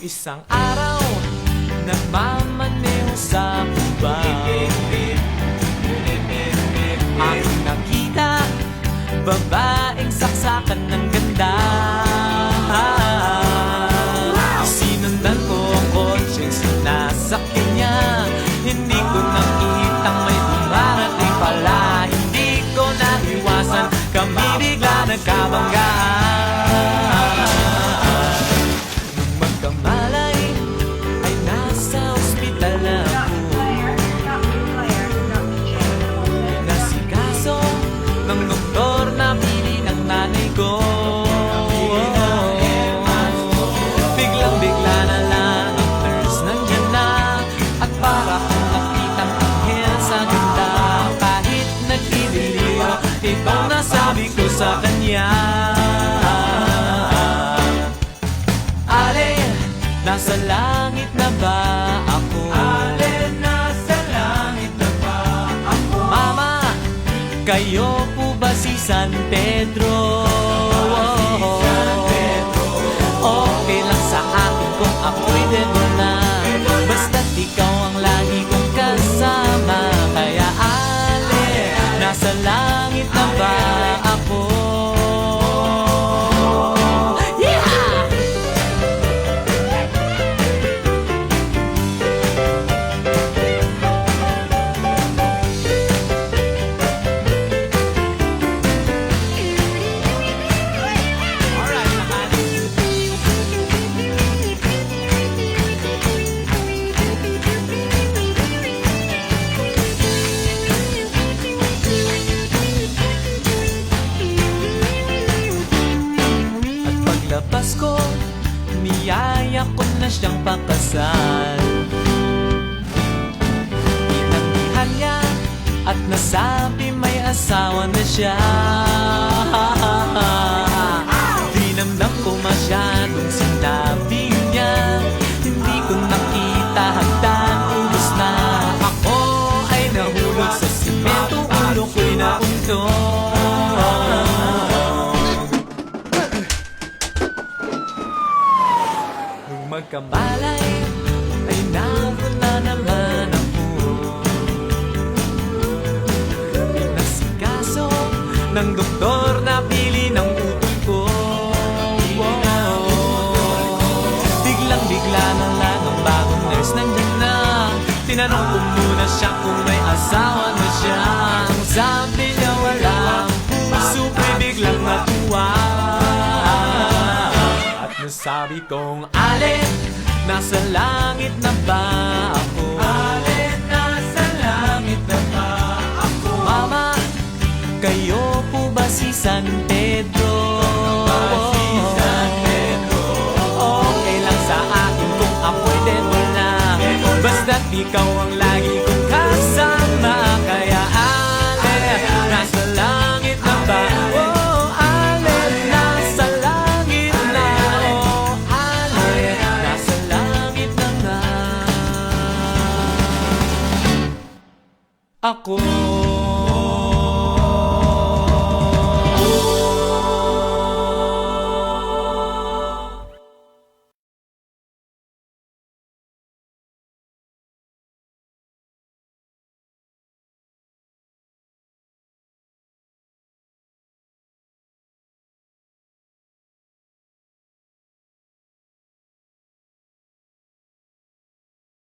Isang araw, nagmamaneho sa kubang, aking nakita, babaeng saksakan ng ganda. Sinundan ko ang kotseng sinasakyan niya. Hindi ko nakitang may dumarating pala. Hindi ko naiwasan, kami bigla nagkabanggaan. Nung magkamalay, ay nasa ospital na ako. Nasikaso ng doktor na pili ng nanay ko. Biglang-bigla na lang ang nurse nandyan na. At para kung nakitang anghel sa ganda. Kahit nagdidiliw, ito nasabi ko sa kanya. Ale, nasa langit na ba ako? Ale, nasa langit na ba ako? Mama, kayo po ba si San Pedro? Okay lang sa akin kung ako'y dedo na. Basta't ikaw ang lagi kong kasama. Kaya ale, nasa langit na ba ako? Yeah! Paglabas ko, niyaya ko na siyang pakasal. Tinanggihan niya at nasabi may asawa na siya. Dinamdam ko masyadong sinabi niya. Hindi ko nakita hagdan, ubos na. Ako ay nahulog sa simento, ulo ko'y nauntog. Magkamalay, ay nauna naman ako. Pinasikaso ng doktor na pili ng utol ko. Biglang-bigla na lang ang bagong nurse nandyan na. Tinanong ko muna siya kung may asawa na siya. Ang sabi niya walang puso, ko'y biglang natuwa. Nasabi kong, ale, nasa langit na ba ako? Ale, nasa langit na ba ako? Mama, kayo po ba si San Pedro? Si San Pedro. Okay lang sa akin kung ako'y dedo na. Basta't ikaw ang lagi kong kasama. Kaya ale, nasa langit na ba ako? Ako